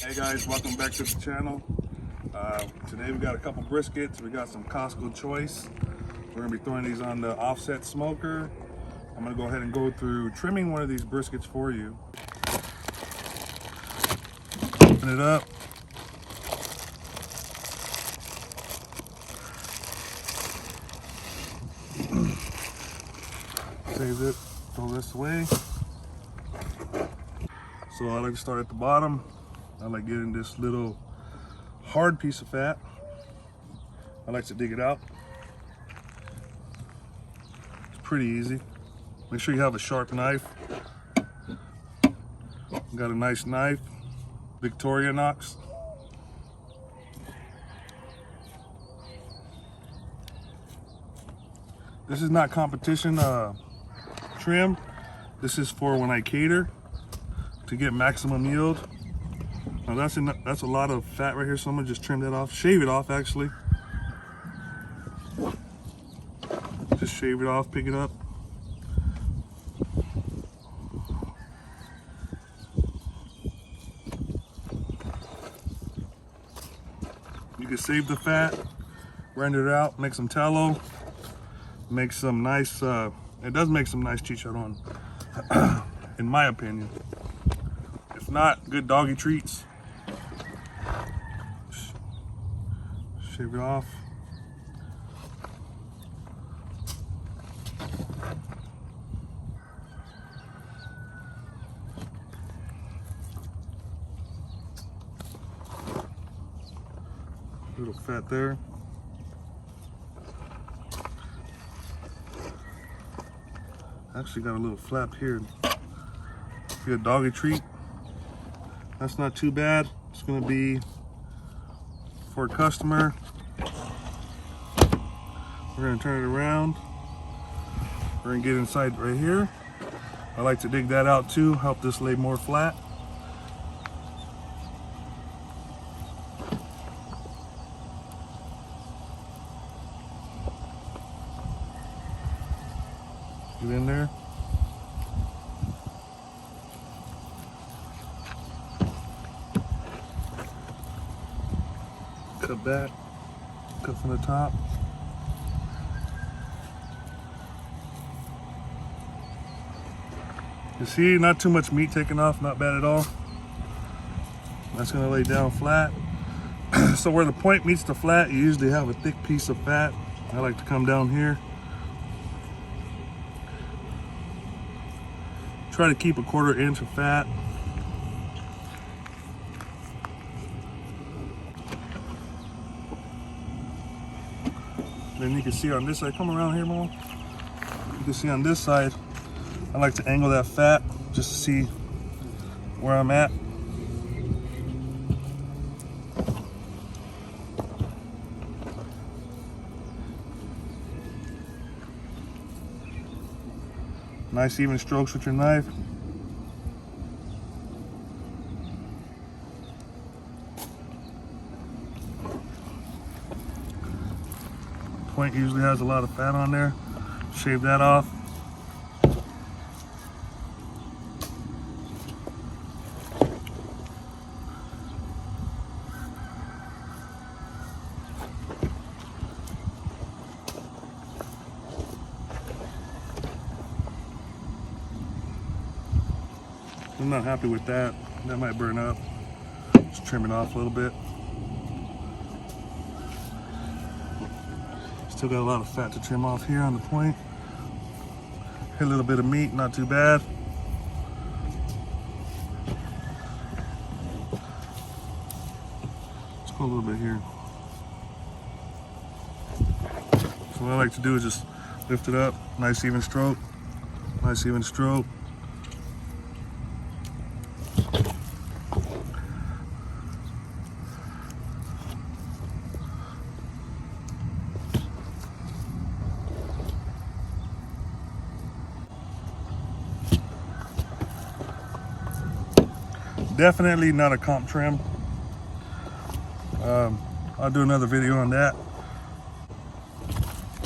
Hey guys, welcome back to the channel. Today we got a couple briskets. We got some Costco Choice. We're gonna be throwing these on the offset smoker. I'm gonna go ahead and go through trimming one of these briskets for you. Open it up. Save it, throw this away. So I like to start at the bottom. I like getting this little hard piece of fat. I like to dig it out. It's pretty easy. Make sure you have a sharp knife. Got a nice knife, Victorinox. This is not competition trim. This is for when I cater to get maximum yield. Now that's a lot of fat right here, so I'm gonna just trim that off. Shave it off, actually. Just shave it off, pick it up. You can save the fat, render it out, make some tallow, make some nice, it does make some nice chicharron, in my opinion. If not, good doggy treats. Shave it off. Little fat there. Actually got a little flap here. Get a doggy treat. That's not too bad. It's gonna be for a customer. We're gonna turn it around. We're gonna get inside right here. I like to dig that out too, help this lay more flat. Get in there. Cut back, cut from the top. You see, not too much meat taken off, not bad at all. That's gonna lay down flat. So where the point meets the flat, you usually have a thick piece of fat. I like to come down here. Try to keep a 1/4 inch of fat. Then you can see on this side, come around here, Mom. You can see on this side, I like to angle that fat just to see where I'm at. Nice even strokes with your knife. Point usually has a lot of fat on there. Shave that off. I'm not happy with that. That might burn up. Just trim it off a little bit. Still got a lot of fat to trim off here on the point. Hit a little bit of meat, not too bad. Let's go a little bit here. So what I like to do is just lift it up, nice even stroke, nice even stroke. Definitely not a comp trim. I'll do another video on that.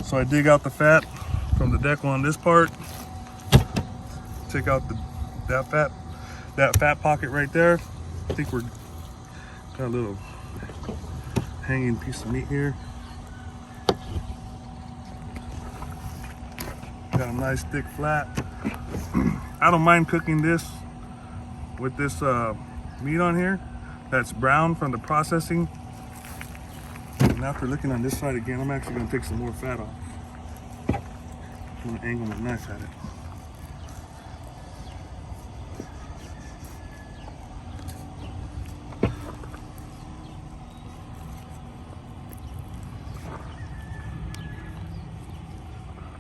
So I dig out the fat from the decal on this part, take out that fat pocket right there. I think we're Got a little hanging piece of meat here. Got a nice thick flat. I don't mind cooking this with this meat on here that's brown from the processing. And after looking on this side again, I'm actually going to take some more fat off. I'm going to angle my knife at it.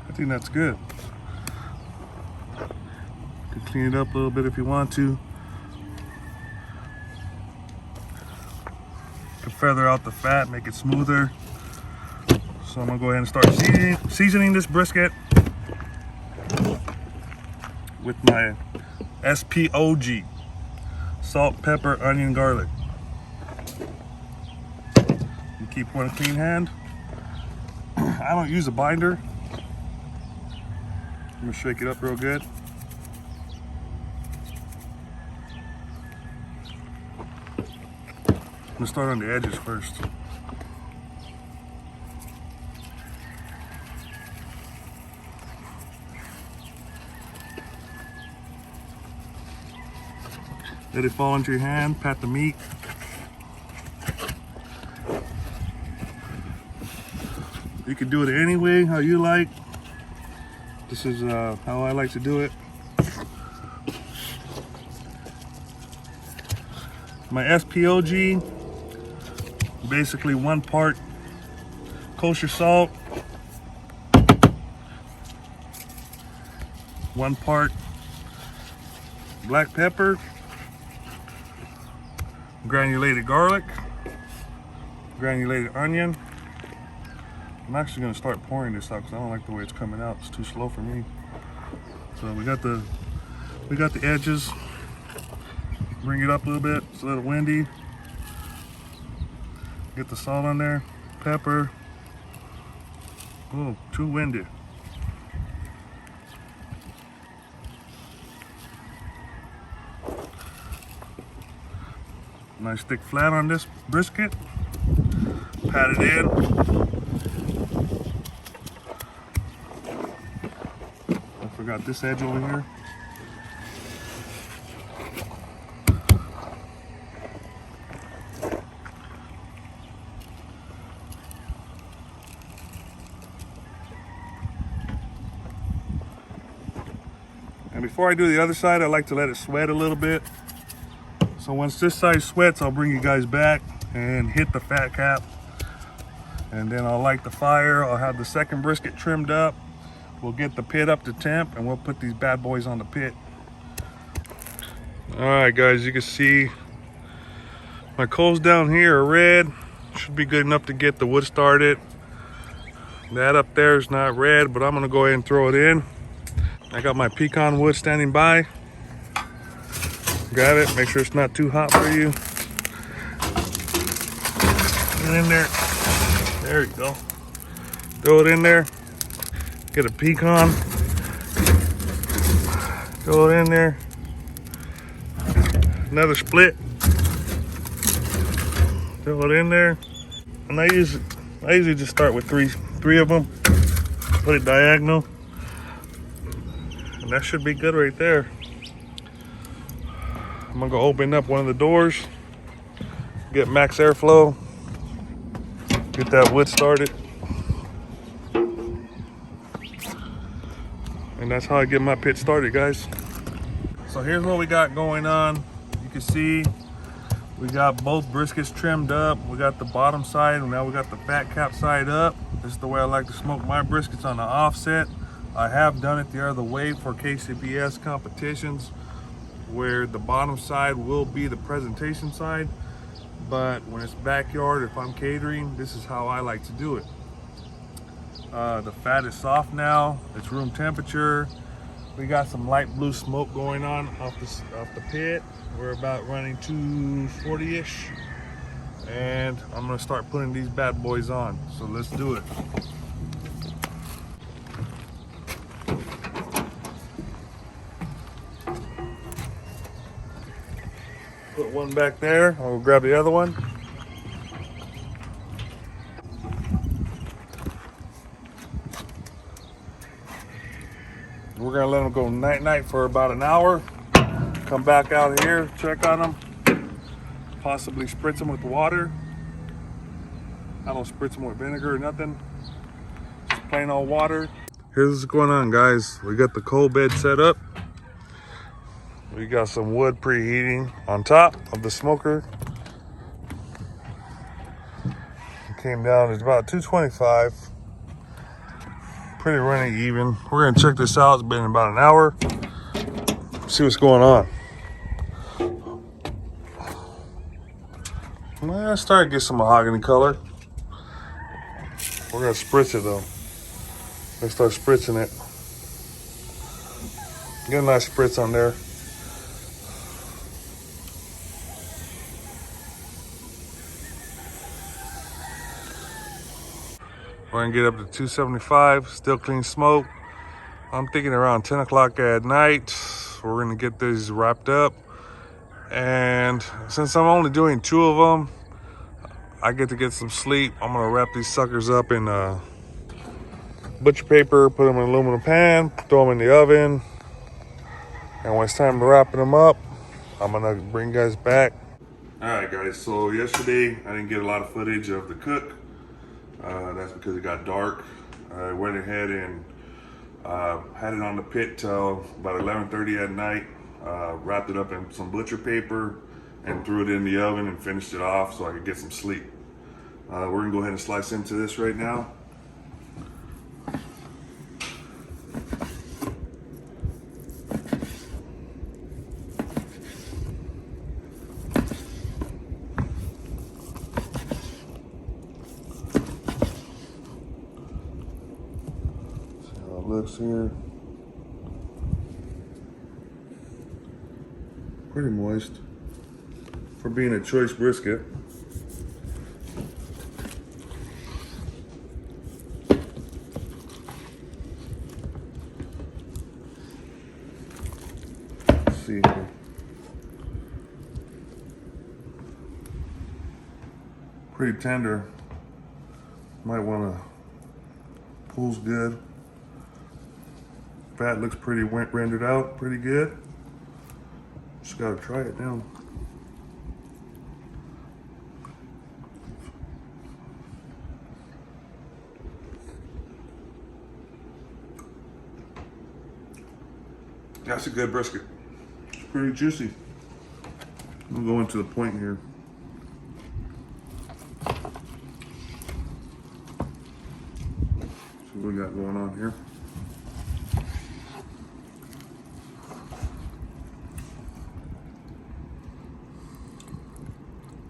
I think that's good. You can clean it up a little bit if you want to. Feather out the fat, make it smoother. So I'm gonna go ahead and start seasoning this brisket with my SPOG, salt, pepper, onion, garlic. You keep one clean hand. I don't use a binder. I'm gonna shake it up real good. I'm gonna start on the edges first. Let it fall into your hand, pat the meat. You can do it any way, how you like. This is how I like to do it. My SPOG, basically 1 part kosher salt, 1 part black pepper, granulated garlic, granulated onion. I'm actually going to start pouring this out because I don't like the way it's coming out. It's too slow for me. So we got the edges. Bring it up a little bit. It's a little windy. Get the salt on there. Pepper. Oh, too windy. Nice thick flat on this brisket. Pat it in. I forgot this edge over here. And before I do the other side, I like to let it sweat a little bit. So once this side sweats, I'll bring you guys back and hit the fat cap. And then I'll light the fire. I'll have the second brisket trimmed up. We'll get the pit up to temp and we'll put these bad boys on the pit. All right, guys, you can see my coals down here are red. Should be good enough to get the wood started. That up there is not red, but I'm gonna go ahead and throw it in. I got my pecan wood standing by. Grab it, make sure it's not too hot for you. Get in there. There you go. Throw it in there. Get a pecan. Throw it in there. Another split. Throw it in there. And I usually just start with three of them. Put it diagonal. And that should be good right there. I'm gonna go open up one of the doors, get max airflow, get that wood started. And that's how I get my pit started, guys. So here's what we got going on. You can see we got both briskets trimmed up. We got the bottom side, and now we got the fat cap side up. This is the way I like to smoke my briskets, on the offset. I have done it the other way for KCBS competitions, where the bottom side will be the presentation side, but when it's backyard, if I'm catering, this is how I like to do it. The fat is soft now, it's room temperature. We got some light blue smoke going on off the pit. We're about running 240-ish, and I'm gonna start putting these bad boys on. So let's do it. Put one back there. I'll grab the other one. We're gonna let them go night-night for about an hour. Come back out here, check on them, possibly spritz them with water. I don't spritz them with vinegar or nothing, just plain old water. Here's what's going on, guys. We got the coal bed set up. We got some wood preheating on top of the smoker. It came down, it's about 225. Pretty running even. We're gonna check this out. It's been about an hour. See what's going on. Well, I started to get some mahogany color. We're gonna spritz it though. Let's start spritzing it. Get a nice spritz on there. We're gonna get up to 275, still clean smoke. I'm thinking around 10 o'clock at night, we're gonna get these wrapped up. And since I'm only doing 2 of them, I get to get some sleep. I'm gonna wrap these suckers up in butcher paper, put them in an aluminum pan, throw them in the oven. And when it's time to wrapping them up, I'm gonna bring you guys back. All right, guys, so yesterday I didn't get a lot of footage of the cook. That's because it got dark. I went ahead and had it on the pit till about 11:30 at night. Wrapped it up in some butcher paper and threw it in the oven and finished it off so I could get some sleep. We're gonna go ahead and slice into this right now. Looks here pretty moist for being a choice brisket. Let's see here. Pretty tender. Might want to pulls good. Fat looks pretty rendered out, pretty good. Just gotta try it now. That's a good brisket. It's pretty juicy. I'm going to the point here. See what we got going on here.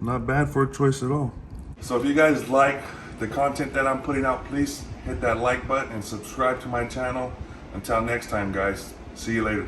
Not bad for a choice at all. So if you guys like the content that I'm putting out, please hit that like button and subscribe to my channel. Until next time, guys, see you later.